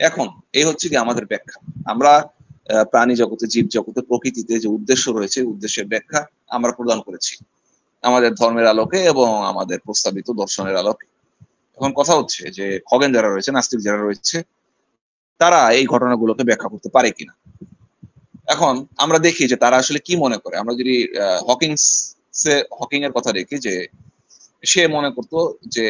এখন এই হচ্ছে কি আমাদের ব্যাখ্যা। আমরা প্রাণী জগতে, জীব জগতে, প্রকৃতিতে যে উদ্দেশ্য রয়েছে, উদ্দেশ্যের ব্যাখ্যা আমরা প্রদান করেছি আমাদের ধর্মের আলোকে এবং আমাদের প্রস্তাবিত দর্শনের আলোকে। এখন কথা হচ্ছে যে খগেন যারা রয়েছে, নাস্তিক যারা রয়েছে, তারা এই ঘটনাগুলোকে ব্যাখ্যা করতে পারে কিনা। এখন আমরা দেখি যে তারা আসলে কি মনে করে। আমরা যদি হকিং এর কথা দেখি, যে সে মনে করতো যে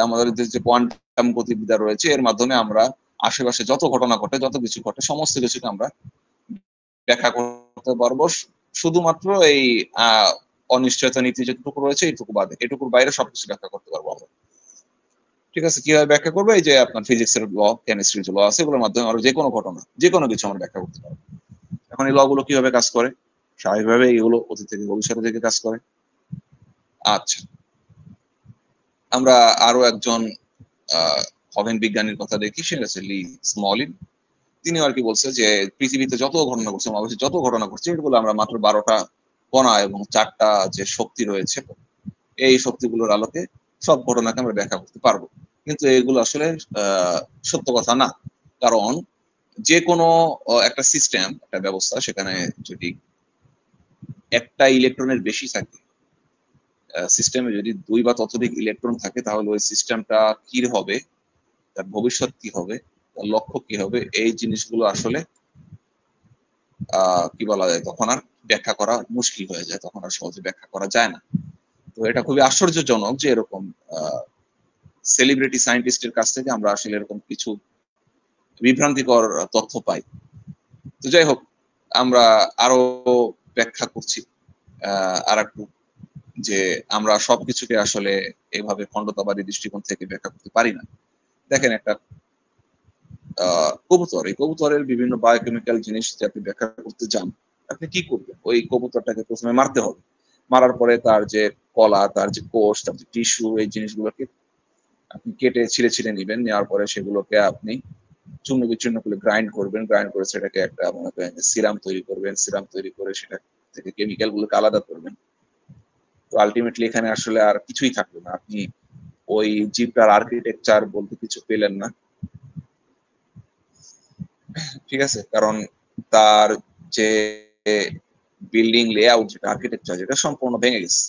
আমাদের যে কোয়ান্টাম গতিবিদ্যা রয়েছে, এর মাধ্যমে আমরা আশেপাশে যত ঘটনা ঘটে, যত কিছু ঘটে, সমস্ত কিছুকে আমরা ব্যাখ্যা করতে পারবো শুধুমাত্র এই অনিশ্চয়তা নীতি যেটুকু রয়েছে এইটুকু বাদে, এটুকুর বাইরে সবকিছু ব্যাখ্যা করতে পারবো আমরা। ঠিক আছে, কিভাবে ব্যাখ্যা করবো? এই যে আপনার ফিজিক্সের ল, কেমিস্ট্রির যে ল আছে, এগুলোর মাধ্যমে আমরা যে কোনো ঘটনা, যে কোনো কিছু আমরা ব্যাখ্যা করতে পারবো। এখন এই ল গুলো কিভাবে কাজ করে? স্বাভাবিকভাবে এগুলো অতীত থেকে ভবিষ্যৎ থেকে কাজ করে। আচ্ছা, আমরা আরো একজন খগেন বিজ্ঞানীর কথা দেখি, সেটা হচ্ছে লি স্মলিন। তিনি আর কি বলছে যে পৃথিবীতে যত ঘটনা ঘটছে, মহাবিশ্বে যত ঘটনা ঘটছে, এগুলো আমরা মাত্র 12টা কণা এবং 4টা যে শক্তি রয়েছে, এই শক্তিগুলোর আলোকে সব ঘটনাকে আমরা ব্যাখ্যা করতে পারবো। কিন্তু এগুলো আসলে সত্য কথা না। কারণ যে কোনো একটা সিস্টেম, একটা ব্যবস্থা, সেখানে যদি একটা ইলেকট্রনের বেশি থাকে, সিস্টেমে যদি 2 বা ততোধিক ইলেকট্রন থাকে, তাহলে ওই সিস্টেমটা কি হবে, তার ভবিষ্যৎ কি হবে, তার লক্ষ্য কি হবে, এই জিনিসগুলো আসলে কি বলা যায়, তখন আর ব্যাখ্যা করা মুশকিল হয়ে যায়, তখন আর সহজে ব্যাখ্যা করা যায় না। তো এটা খুবই আশ্চর্যজনক যে এরকম সেলিব্রিটি সায়েন্টিস্টের কাছ থেকে আমরা আসলে এরকম কিছু বিভ্রান্তিকর তথ্য পাই। তো যাই হোক, আমরা আরো ব্যাখ্যা করছি আর একটু, যে আমরা সবকিছুকে আসলে এভাবে খণ্ডতাবাদী দৃষ্টিকোণ থেকে ব্যাখ্যা করতে পারি না। দেখেন, একটা কবুতর, এই কবুতরের বিভিন্ন বায়োকেমিক্যাল জিনিস যদি আপনি ব্যাখ্যা করতে যান, আপনি কি করবেন? ওই কবুতরটাকে প্রথমে মারতে হবে। মারার পরে তার যে কলা, তার যে কোষ, তার যে টিস্যু, এই জিনিসগুলোকে আপনি কেটে ছিঁড়ে ছিঁড়ে নিবেন। নেওয়ার পরে সেগুলোকে আপনি চূর্ণ বিচূর্ণ করে গ্রাইন্ড করবেন। গ্রাইন্ড করে সেটাকে একটা মনে করেন সিরাম তৈরি করবেন। সিরাম তৈরি করে সেটা থেকে কেমিক্যাল গুলোকে আলাদা করবেন। তো আলটিমেটলি এখানে আসলে আর কিছুই থাকলো না। আপনি ওই জীবটার আর্কিটেকচার বলতে কিছু পেলেন না। ঠিক আছে, কারণ তার যে বিল্ডিং লেআউট, যেটা আর্কিটেকচার, যেটা সম্পূর্ণ ভেঙে গেছে।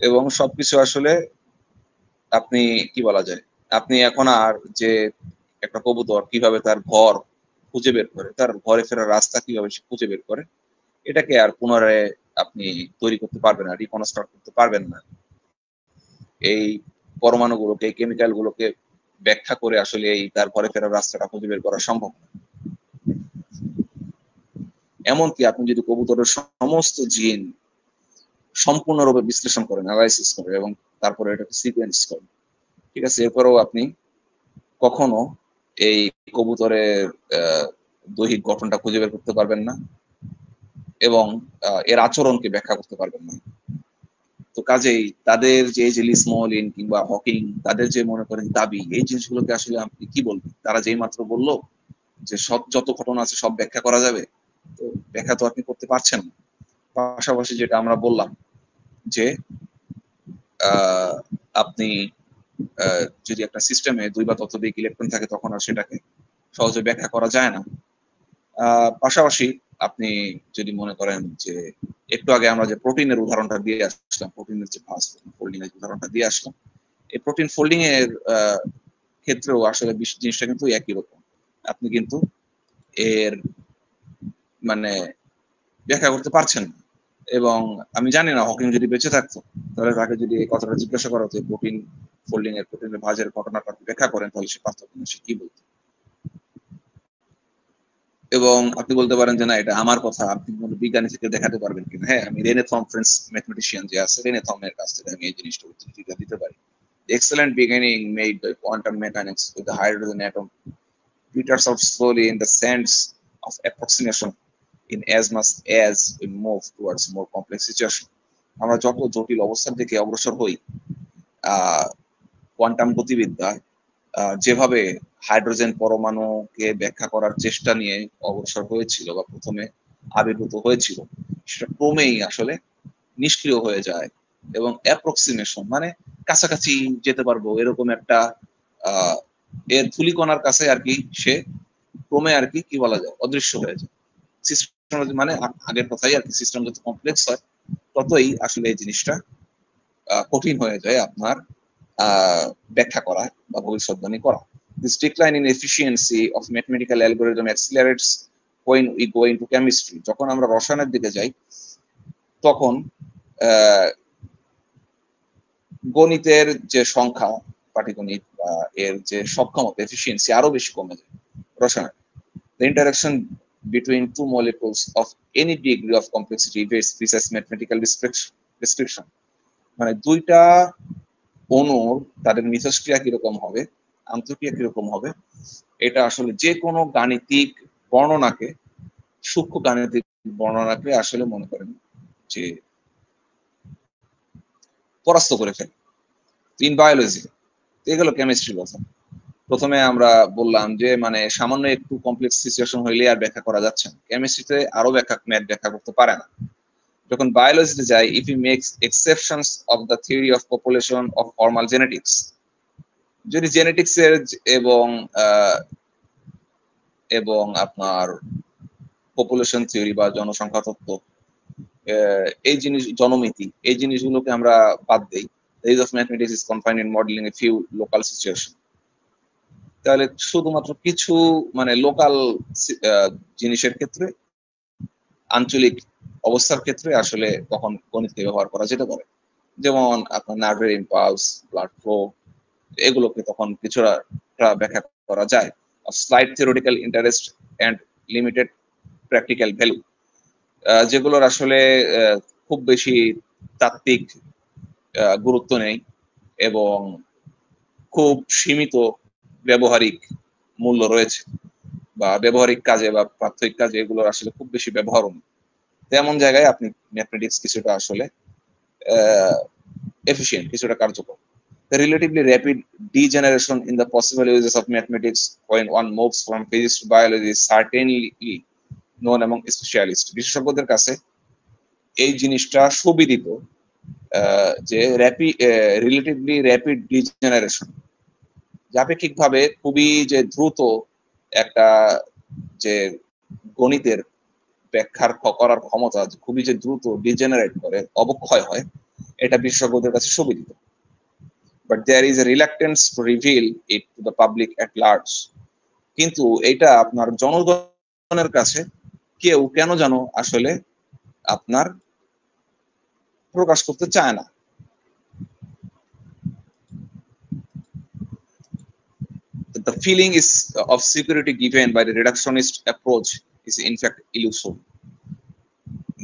এবং সবকিছু আসলে আপনি কি বলা যায়, আপনি এখন আর যে একটা কবুতর কিভাবে তার ঘর খুঁজে বের করে, তার ঘরে ফেরার রাস্তা কিভাবে সে খুঁজে বের করে, এটাকে আর পুনরায় আপনি তৈরি করতে পারবেন না, রিকনস্ট্রাক্ট করতে পারবেন না। এই পরমাণুগুলোকে, এই কেমিক্যাল গুলোকে ব্যাখ্যা করে আসলে এই তার ঘরে ফেরার রাস্তাটা খুঁজে বের করা সম্ভব না। এমনকি আপনি যদি কবুতরের সমস্ত জিন সম্পূর্ণরূপে বিশ্লেষণ করেন, অ্যানালাইসিস করেন এবং তারপরে এটাকে সিকোয়েন্স করেন, ঠিক আছে, এরপরেও আপনি কখনো এই কবুতরের দৈহিক গঠনটা খুঁজে বের করতে পারবেন না এবং এর আচরণকে ব্যাখ্যা করতে পারবেন না। তো কাজেই তাদের যে লি স্মলিন কিংবা হকিং, তাদের যে মনে করেন দাবি, এই জিনিসগুলোকে আসলে আপনি কি বলবেন? তারা যেই মাত্র বললো যে সব যত ঘটনা আছে সব ব্যাখ্যা করা যাবে, তো ব্যাখ্যা তো আপনি করতে পারছেন না। পাশাপাশি যেটা আমরা বললাম যে আপনি যদি একটা সিস্টেমে 2 বা ততোধিক ইলেকট্রন থাকে, তখন আর সেটাকে সহজে ব্যাখ্যা করা যায় না। পাশাপাশি আপনি যদি মনে করেন যে একটু আগে আমরা যে প্রোটিনের উদাহরণটা দিয়ে আসলাম, প্রোটিনের যে ফাস্ট ফোল্ডিং এর উদাহরণটা দিয়ে আসলাম, এই প্রোটিন ফোল্ডিং এর ক্ষেত্রেও আসলে জিনিসটা কিন্তু একই রকম। আপনি কিন্তু এর মানে ব্যাখ্যা করতে পারছেন না। এবং আমি জানি না, হকিং যদি বেঁচে থাকতো, তাহলে তাকে যদি এই কথাটা জিজ্ঞাসা করা হতো, প্রোটিন ফোল্ডিং এর, প্রোটিনের ভাঁজের ঘটনাটা ব্যাখ্যা করেন, তাহলে সে পারত কিনা, সে কি বলতো। এবং আপনি বলতে পারেন যে না, এটা আমার কথা, আপনি কোনো বিজ্ঞানী থেকে দেখাতে পারবেন কিনা। হ্যাঁ, আমি রেনে থম, ফ্রেঞ্চ ম্যাথমেটিশিয়ান যে আছে, রেনে থমের কাছ থেকে আমি এই জিনিসটা উত্তর দিতে পারি। Excellent beginning made by quantum mechanics with the hydrogen atom peters out slowly in the sands of approximation in as much as we move towards more complex situation. আমরা যত জটিল অবস্থার দিকে অগ্রসর হই, কোয়ান্টাম গতিবিদ্যা যেভাবে হাইড্রোজেন পরমাণুকে ব্যাখ্যা করার চেষ্টা নিয়ে অগ্রসর হয়েছিল বা প্রথমে আবির্ভূত হয়েছিল, সেটা ক্রমেই আসলে নিষ্ক্রিয় হয়ে যায় এবং অ্যাপ্রক্সিমেশন মানে কাছাকাছি যেতে পারবো এরকম একটা এর ধূলিকণার কাছে আর কি সে ক্রমে আর কি বলা যায় অদৃশ্য হয়ে যায়। সিস্টেম মানে আগের কথাই আর কি, সিস্টেম যত কমপ্লেক্স হয় ততই আসলে এই জিনিসটা কঠিন হয়ে যায় আপনার ব্যাখ্যা করা বা ভবিষ্যৎবাণী করা। This decline in efficiency of mathematical algorithm accelerates when we go into chemistry. যখন আমরা রসায়নের দিকে যাই তখন গণিতের যে সংখ্যা, পাটিগণিত বা এর যে সক্ষমতা, এফিসিয়েন্সি আরো বেশি কমে যায় রসায়ন। The interaction between two molecules of any degree of complexity evades precise mathematical description. মানে দুইটা অণুর তাদের মিথস্ক্রিয়া কিরকম হবে, আন্তঃক্রিয়া কিরকম হবে, এটা আসলে যে কোনো গাণিতিক বর্ণনাকে, সূক্ষ্ম গাণিতিক বর্ণনাকে আসলে মনে করেন যে পরাস্ত করে ফেলে। ইন বায়োলজি, এগুলো কেমিস্ট্রি কথা। প্রথমে আমরা বললাম যে মানে সামান্য একটু কমপ্লেক্স সিচুয়েশন হইলে আর ব্যাখ্যা করা যাচ্ছে না, কেমিস্ট্রিতে আরো ম্যাথ ব্যাখ্যা করতে পারে না। যখন বায়োলজিতে যাই, if you makes exceptions of the theory of population of formal genetics, যদি জেনেটিক্স এর এবং আপনার পপুলেশন থিওরি বা জনসংখ্যা তত্ত্ব, এই জিনিস জনমিতি, এই জিনিসগুলোকে আমরা বাদ দেই, the use of mathematics is confined in modeling a few local situation, তাহলে শুধুমাত্র কিছু মানে লোকাল জিনিসের ক্ষেত্রে, আঞ্চলিক অবস্থার ক্ষেত্রে আসলে তখন গণিতকে ব্যবহার করা যেতে পারে। যেমন আপনার নার্ভের ইম্পালস, ব্লাড ফ্লো, এগুলোকে তখন কিছুটা ব্যাখ্যা করা যায়। Slide theoretical interest and limited practical value, যেগুলোর আসলে খুব বেশি তাত্ত্বিক গুরুত্ব নেই এবং খুব সীমিত ব্যবহারিক মূল্য রয়েছে, বা ব্যবহারিক কাজে বা প্রাত্যহিক কাজে এগুলোর আসলে খুব বেশি ব্যবহারও নেই। তেমন জায়গায় আপনি ম্যাথমেটিক্স কিছুটা আসলে এফিশিয়েন্ট, কিছুটা কার্যকর। The relatively rapid degeneration in the possible uses of mathematics when one moves from physics to biology is certainly known among specialists. বিশেষজ্ঞদের কাছে এই জিনিসটা সুবিদিত যে রিলেটিভলি র্যাপিড ডিজেনারেশন, আপেক্ষিকভাবে খুবই যে দ্রুত একটা যে গণিতের ব্যাখ্যার করার ক্ষমতা খুবই যে দ্রুত ডিজেনারেট করে, অবক্ষয় হয়, এটা বিশেষজ্ঞদের কাছে সুবিদিত। But there is a reluctance to reveal it to the public at large. কিন্তু এটা আপনার জনগণের কাছে কেউ কেন জানো আসলে আপনার প্রকাশ করতে চায় না। The feeling is of security given by the reductionist approach is in fact illusory.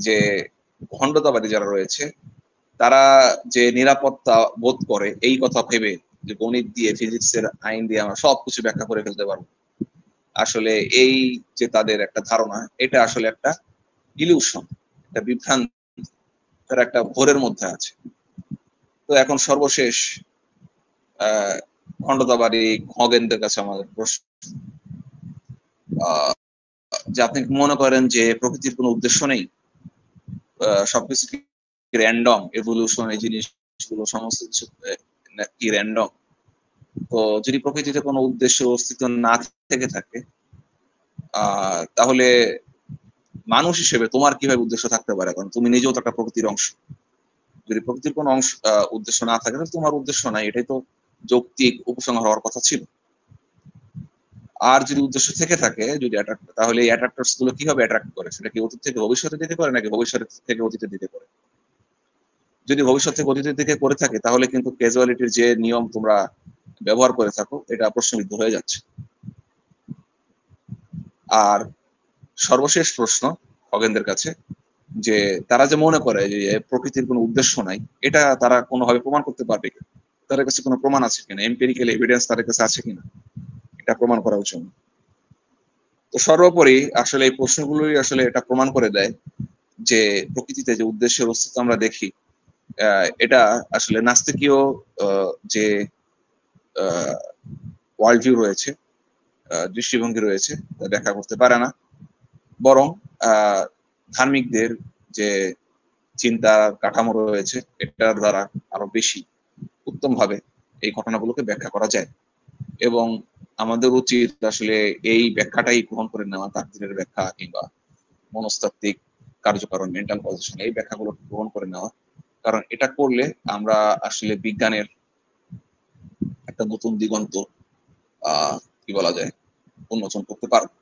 যে খণ্ডতাবাদী যারা রয়েছে তারা যে নিরাপত্তা বোধ করে এই কথা ভেবে যে গণিত দিয়ে, ফিজিক্সের আইন দিয়ে আমরা সবকিছু ব্যাখ্যা করে ফেলতে পারবো, আসলে এই যে তাদের একটা ধারণা, এটা আসলে একটা ইলিউশন, একটা বিভ্রান্তি, তারা একটা ভোরের মধ্যে আছে। তো এখন সর্বশেষ খণ্ডতাবাদী খগেনদের কাছে আমাদের প্রশ্ন, যে আপনি মনে করেন যে প্রকৃতির কোনো উদ্দেশ্য নেই, সবকিছু র্যান্ডম, এভলিউশন, এই জিনিসগুলো সমস্ত কিছু কি র্যান্ডম? তো যদি প্রকৃতিতে কোনো উদ্দেশ্য অস্তিত্ব না থেকে থাকে, তাহলে মানুষ হিসেবে তোমার কিভাবে উদ্দেশ্য থাকতে পারে? কারণ তুমি নিজেও তো একটা প্রকৃতির অংশ। যদি প্রকৃতির কোনো অংশ উদ্দেশ্য না থাকে তাহলে তোমার উদ্দেশ্য নাই, এটাই তো যৌক্তিক উপসংহার হওয়ার কথা ছিল। আর যদি উদ্দেশ্য থেকে থাকে, যদি তাহলে এই অ্যাট্রাক্টরস গুলো কিভাবে অ্যাট্রাক্ট করে? সেটা কি অতীত থেকে ভবিষ্যতে দিতে করে নাকি ভবিষ্যৎ থেকে অতীতে দিতে করে? যদি ভবিষ্যৎ থেকে অতীতের দিকে করে থাকে তাহলে কিন্তু ক্যাজুয়ালিটির যে নিয়ম তোমরা ব্যবহার করে থাকো এটা প্রশ্নবিদ্ধ হয়ে যাচ্ছে। আর সর্বশেষ প্রশ্ন খগেনদের কাছে, যে তারা যে মনে করে যে প্রকৃতির কোনো উদ্দেশ্য নাই, এটা তারা কোনোভাবে প্রমাণ করতে পারবে কিনা? তাদের কাছে কোনো প্রমাণ আছে কিনা? এম্পিরিক্যাল এভিডেন্স তাদের কাছে আছে কিনা এটা প্রমাণ করার জন্য? তো সর্বোপরি আসলে এই প্রশ্নগুলোই আসলে এটা প্রমাণ করে দেয় যে প্রকৃতিতে যে উদ্দেশ্যের অস্তিত্ব আমরা দেখি, এটা আসলে নাস্তিকীয় যে ওয়ার্ল্ড ভিউ রয়েছে, দৃষ্টিভঙ্গি রয়েছে, তা ব্যাখ্যা করতে পারে না, বরং ধার্মিকদের যে চিন্তা কাঠামো রয়েছে এটার দ্বারা আরো বেশি উত্তম ভাবে এই ঘটনাগুলোকে ব্যাখ্যা করা যায়। এবং আমাদের উচিত আসলে এই ব্যাখ্যাটাই গ্রহণ করে নেওয়া, তাকদীরের ব্যাখ্যা কিংবা মনস্তাত্ত্বিক কার্যকারণ, মেন্টাল পজিশন, এই ব্যাখ্যাগুলো গ্রহণ করে নেওয়া। কারণ এটা করলে আমরা আসলে বিজ্ঞানের একটা নতুন দিগন্ত কি বলা যায় উন্মোচন করতে পারবো।